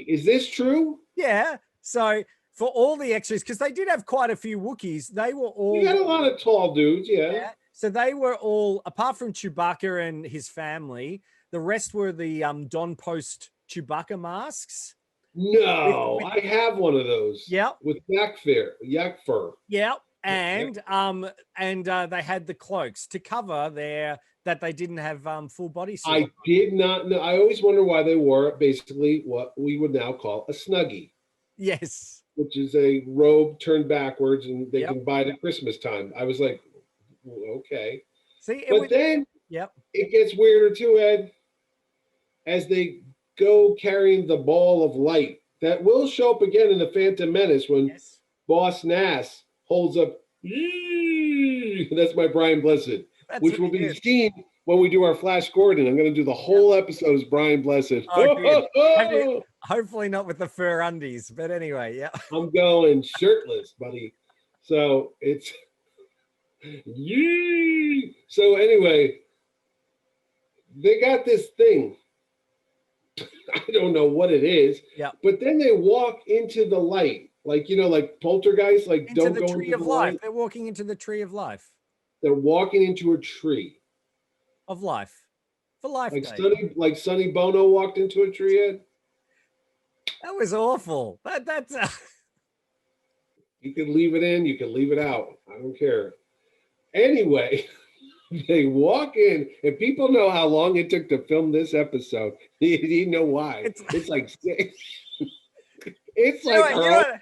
Is this true?
Yeah. So for all the extras, because they did have quite a few Wookiees, they were all.
You got a lot of tall dudes, yeah.
So they were all, apart from Chewbacca and his family, the rest were the Don Post Chewbacca masks.
No, I have one of those.
Yeah.
With yak fur.
Yeah. And they had the cloaks to cover that they didn't have full body suit.
I did not know. I always wonder why they wore basically what we would now call a snuggie.
Yes.
Which is a robe turned backwards and they can buy it at Christmas time. I was like, okay.
See,
then it gets weirder too, Ed, as they go carrying the ball of light that will show up again in the Phantom Menace when Boss Nass holds up. That's my Brian Blessed, which will be seen when we do our Flash Gordon. I'm going to do the whole episode as Brian Blessed.
Hopefully not with the fur undies, but anyway, yeah.
I'm going shirtless, buddy. So it's So anyway, they got this thing. I don't know what it is.
Yeah.
But then they walk into the light, like like poltergeist, like
into the tree of life. They're walking into the tree of life.
They're walking into a tree
of life for life.
Like Sonny Bono walked into a tree, Ed.
That was awful. That's.
You can leave it in. You can leave it out. I don't care. Anyway, they walk in, and people know how long it took to film this episode. You know why? It's like it's like.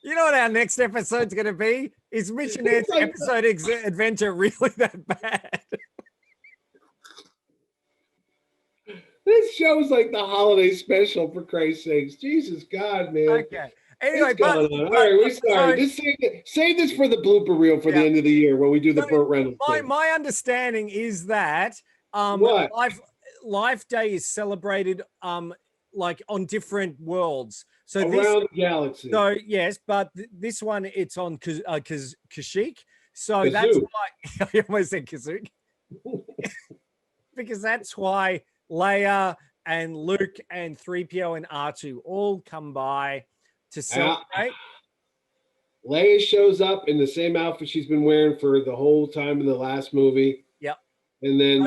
You know what our next episode's going to be? Is Mitch and Ed's episode adventure really that bad?
This show's like the holiday special, for Christ's sakes. Jesus God, man.
Okay. Anyway,
all right, we're sorry. Just save this for the blooper reel for the end of the year when we do the Burt Reynolds thing.
My understanding is that Life Day is celebrated like on different worlds. So
around the galaxy.
So yes, but this one it's on Kashyyyk. So
Kazoo.
That's why I almost said Kashyyyk. Because that's why Leia and Luke and 3PO and R2 all come by to celebrate.
Leia shows up in the same outfit she's been wearing for the whole time in the last movie.
Yep.
And then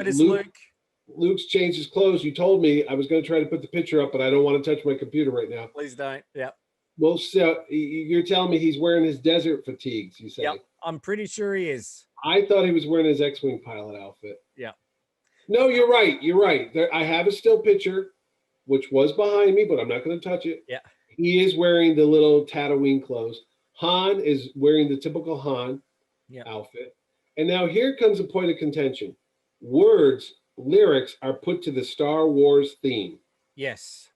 Luke's changed his clothes. You told me I was going to try to put the picture up, but I don't want to touch my computer right now.
Please don't. Yeah.
Well, so you're telling me he's wearing his desert fatigues, you say?
Yep. I'm pretty sure he is.
I thought he was wearing his X-Wing pilot outfit.
Yeah.
No, you're right. You're right. I have a still picture, which was behind me, but I'm not going to touch it.
Yeah.
He is wearing the little Tatooine clothes. Han is wearing the typical Han outfit. And now here comes a point of contention. Words lyrics are put to the Star Wars theme.
Yes.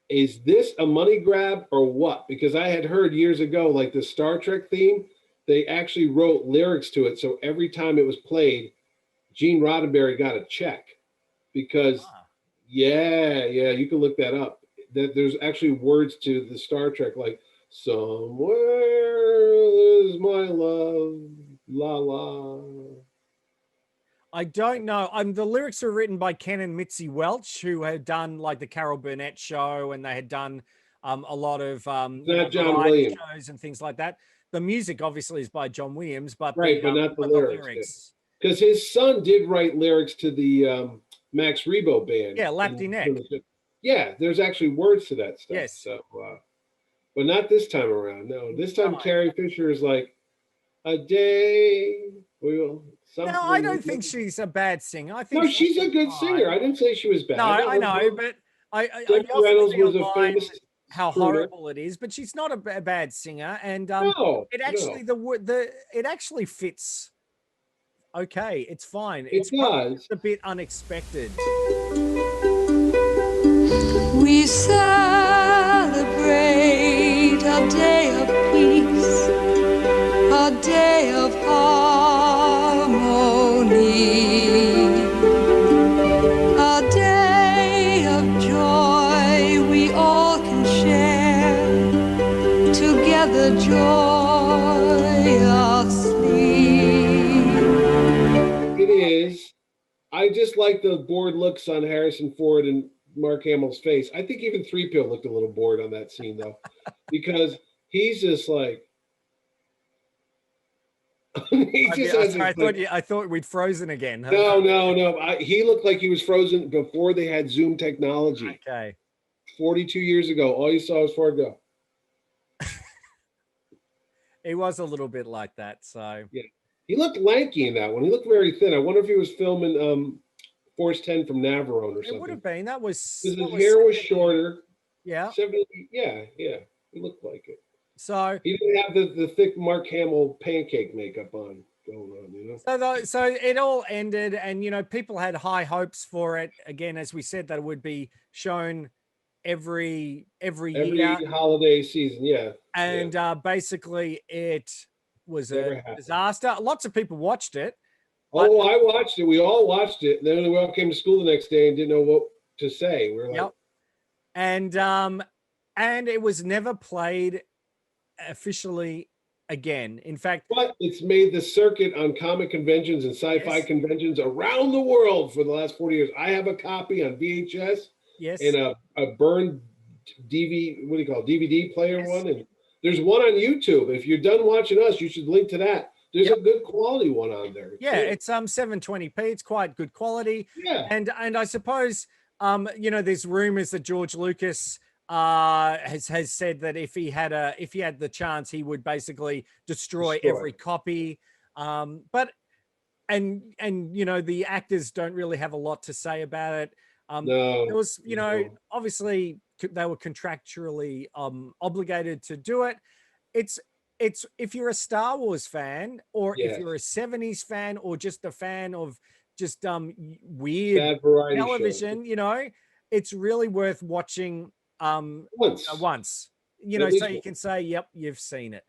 Is this a money grab or what? Because I had heard years ago, like the Star Trek theme, they actually wrote lyrics to it. So every time it was played, Gene Roddenberry got a check. Because, yeah, you can look that up. That there's actually words to the Star Trek, like, somewhere is my love, la la.
I don't know. The lyrics are written by Ken and Mitzi Welch, who had done like the Carol Burnett show, and they had done a lot of
Not John
variety
Williams.
shows and things like that. The music obviously is by John Williams, but
Right, but not the lyrics. Because his son did write lyrics to the Max Rebo band.
Yeah, Lapti Neck.
Yeah, there's actually words to that stuff.
Yes.
So, but not this time around. No, this time Carrie Fisher is like, a day will.
No, I don't think she's a bad singer. I think
no, she's a good singer. I didn't say she was bad.
No, I know, but I
Debbie
also
Reynolds
feel
was a
like
famous
how
crooner.
horrible it is, but she's not a bad singer, and it actually it actually fits. Okay, it's fine. It's
does.
a bit unexpected.
We celebrate a day of peace, a day of harmony, a day of joy we all can share together joyously.
It is. I just like the bored looks on Harrison Ford and Mark Hamill's face. I think even 3PO looked a little bored on that scene though, because he's just like.
I thought we'd frozen again.
No. He looked like he was frozen before they had Zoom technology.
Okay.
42 years ago, all you saw was Ford go.
He was a little bit like that. So
yeah, he looked lanky in that one. He looked very thin. I wonder if he was filming Force 10 from Navarone or something.
It would have been. That was.
Because his hair was shorter.
Yeah.
70. Yeah. He looked like it.
So
he didn't have the thick Mark Hamill pancake makeup on going on, you know.
So it all ended, and people had high hopes for it. Again, as we said, that it would be shown every year,
holiday season, yeah.
And basically, it was a disaster. Lots of people watched it.
Oh, I watched it. We all watched it. Then we all came to school the next day and didn't know what to say. We're like,
and it was never played officially again. In fact,
but it's made the circuit on comic conventions and sci-fi conventions around the world for the last 40 years. I have a copy on VHS.
Yes.
And a burned DVD player one. And there's one on YouTube. If you're done watching us, you should link to that. There's a good quality one on there.
Yeah, it's 720p. It's quite good quality.
Yeah.
And I suppose there's rumors that George Lucas has said that if he had the chance, he would basically destroy every copy. But the actors don't really have a lot to say about it. It was, obviously they were contractually obligated to do it. It's if you're a Star Wars fan, or if you're a 70s fan, or just a fan of just weird television, it's really worth watching once. So you can say, yep, you've seen it.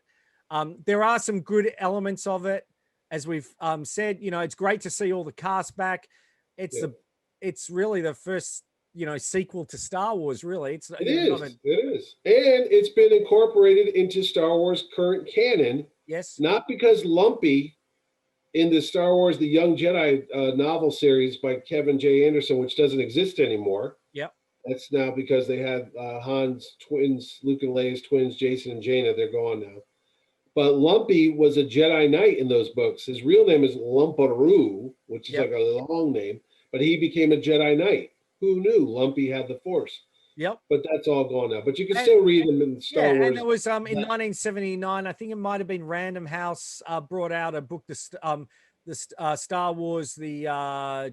There are some good elements of it, as we've said. It's great to see all the cast back. It's really the first, sequel to Star Wars, really. It is. And
it's been incorporated into Star Wars current canon.
Yes.
Not because Lumpy in the Star Wars The Young Jedi novel series by Kevin J. Anderson, which doesn't exist anymore.
Yep.
That's now because they had Han's twins, Luke and Leia's twins, Jason and Jaina. They're gone now. But Lumpy was a Jedi Knight in those books. His real name is Lumparu, which is like a long name. But he became a Jedi Knight. Who knew Lumpy had the Force?
Yep.
But that's all gone now. But you can still read them in Star Wars.
And it was in 1979. I think it might have been Random House brought out a book, the Star Wars, the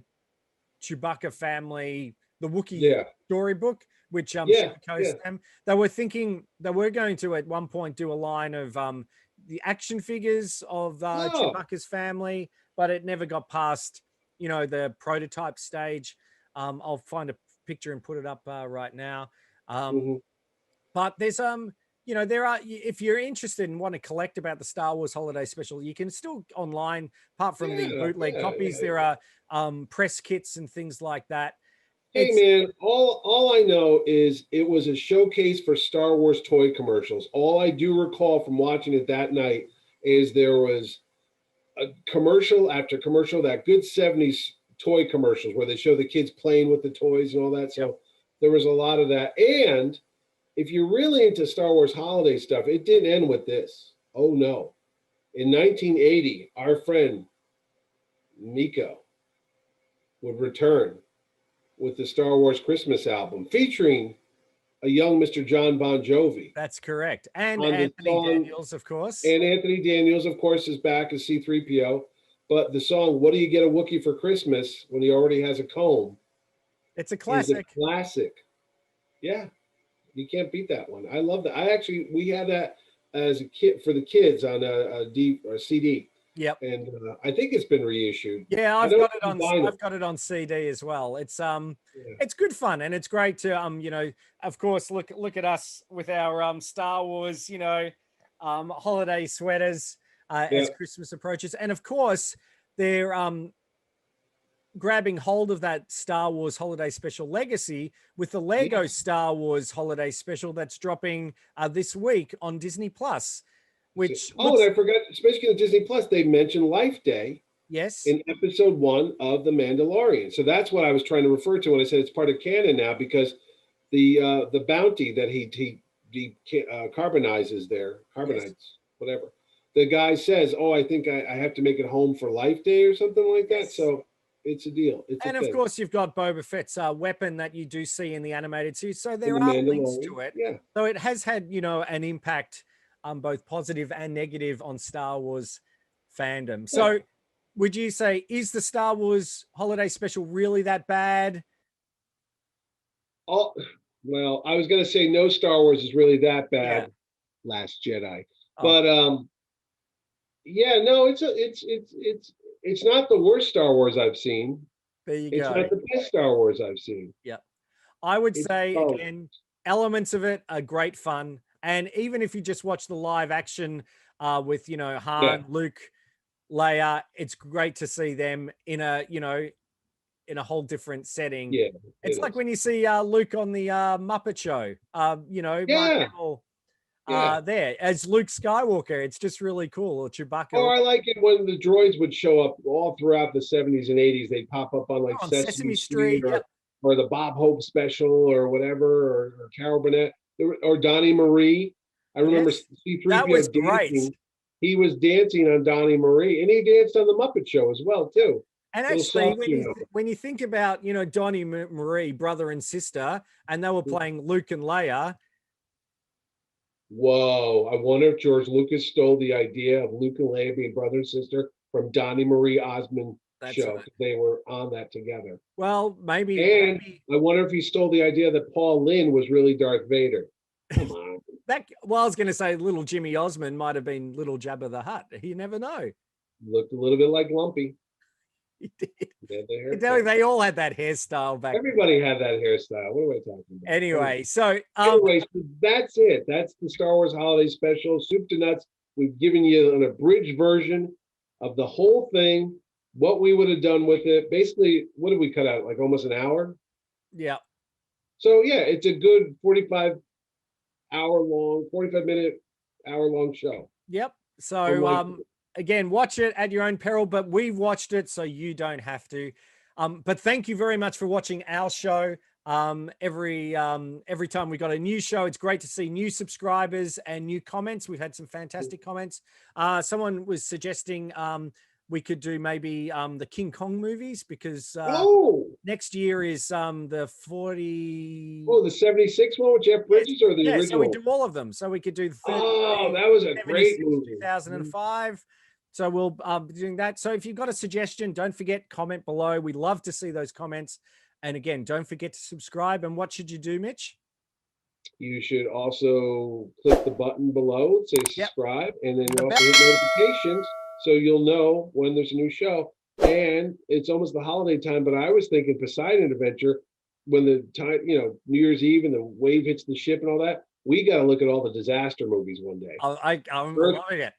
Chewbacca family, the Wookiee storybook, which sugarcoats them. They were thinking they were going to at one point do a line of the action figures of Chewbacca's family, but it never got past you know, the prototype stage. I'll find a picture and put it up right now. But there's you know, there are, if you're interested and want to collect about the Star Wars Holiday Special, you can still online, apart from the bootleg copies, there are press kits and things like that.
Hey man, all I know is it was a showcase for Star Wars toy commercials. All I do recall from watching it that night is there was a commercial after commercial, that good 70s toy commercials where they show the kids playing with the toys and all that. So there was a lot of that. And if you're really into Star Wars holiday stuff, it didn't end with this. Oh no. In 1980, our friend Miko would return with the Star Wars Christmas album featuring a young Mr. John Bon Jovi.
That's correct. And Anthony Daniels, of course.
And Anthony Daniels, of course, is back as C-3PO. But the song, What Do You Get a Wookiee for Christmas When He Already Has a Comb?
It's a classic.
Is a classic. Yeah. You can't beat that one. I love that. We had that as a kid for the kids on a CD.
Yep.
And I think it's been reissued.
Yeah, I've got it on CD as well. It's it's good fun, and it's great to you know, of course, look at us with our Star Wars, you know, holiday sweaters as Christmas approaches, and of course they're grabbing hold of that Star Wars Holiday Special legacy with the Lego Star Wars Holiday Special that's dropping this week on Disney Plus. Which
and I forgot, speaking of Disney Plus, they mentioned Life Day.
Yes.
In episode 1 of The Mandalorian. So that's what I was trying to refer to when I said it's part of canon now, because the bounty that he carbonizes there, whatever. The guy says, "Oh, I think I have to make it home for Life Day or something like that." So it's a deal.
And of course, you've got Boba Fett's weapon that you do see in the animated series. So there are links to it.
Yeah.
So it has had, you know, an impact, both positive and negative, on Star Wars fandom. So would you say, is the Star Wars Holiday Special really that bad?
Oh, well, I was going to say no Star Wars is really that bad. Last Jedi. But yeah, no, it's not the worst Star Wars I've seen.
There you
It's
go.
not the best Star Wars I've seen.
Yeah. I would say,
both.
again, elements of it are great fun. And even if you just watch the live action with, you know, Han, Luke, Leia, it's great to see them in a, you know, in a whole different setting.
Yeah.
It's like when you see Luke on the Muppet Show, you know, Mark Hamill, there as Luke Skywalker. It's just really cool. Or Chewbacca.
Or I like it when the droids would show up all throughout the 70s and 80s. They'd pop up on like Sesame Street or the Bob Hope special or whatever, or Carol Burnett or Donnie Marie. I remember C-3PO
that was
dancing.
great.
He was dancing on Donnie Marie, and he danced on the Muppet Show as well too.
And actually, when you think about, you know, Donnie Marie, brother and sister, and they were playing Luke and Leia.
Whoa! I wonder if George Lucas stole the idea of Luke and Leia being brother and sister from Donnie Marie Osmond show.
Right.
They were on that together.
Well, maybe.
And I wonder if he stole the idea that Paul Lynde was really Darth Vader. Come on.
Well, I was going to say little Jimmy Osmond might have been little Jabba the Hutt. You never know.
Looked a little bit like Lumpy.
He did.
The
they all had that hairstyle back.
Everybody had that hairstyle. What am I talking about?
Anyway, so
that's it. That's the Star Wars Holiday Special, soup to nuts. We've given you an abridged version of the whole thing, what we would have done with it. Basically, what did we cut out? Like almost an hour?
Yeah.
So yeah, it's a good 45 minute, hour long show.
Yep. So again, watch it at your own peril, but we've watched it so you don't have to. But thank you very much for watching our show. Every time we got a new show, it's great to see new subscribers and new comments. We've had some fantastic comments. Someone was suggesting we could do maybe the King Kong movies, because next year is the 40.
Oh, the 76 one with Jeff Bridges, or the original?
So we do all of them. So we could do the 30,
that was a great movie.
2005. So we'll be doing that. So if you've got a suggestion, don't forget, comment below. We'd love to see those comments. And again, don't forget to subscribe. And what should you do, Mitch?
You should also click the button below, say subscribe, and then you also hit notifications so you'll know when there's a new show. And it's almost the holiday time, but I was thinking Poseidon Adventure, when the time, New Year's Eve and the wave hits the ship and all that, we got to look at all the disaster movies one day.
I'm loving it.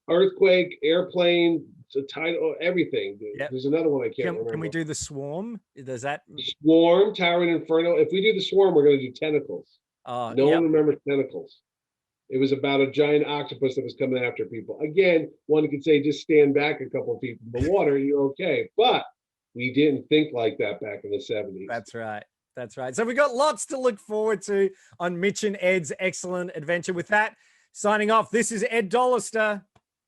Earthquake, airplane, tidal, everything.
Yep.
There's another one I can't remember.
Can we do the Swarm? Does that
Swarm, Towering Inferno? If we do the Swarm, we're going to do Tentacles. No one remembers Tentacles. It was about a giant octopus that was coming after people. Again, one could say just stand back a couple of feet from the water, you're okay. But we didn't think like that back in the 70s.
That's right. That's right. So we got lots to look forward to on Mitch and Ed's Excellent Adventure. With that, signing off, this is Ed Dollister.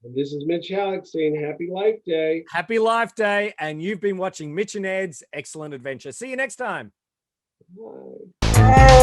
And this is Mitch Halleck saying Happy Life Day.
Happy Life Day. And you've been watching Mitch and Ed's Excellent Adventure. See you next time.
Bye.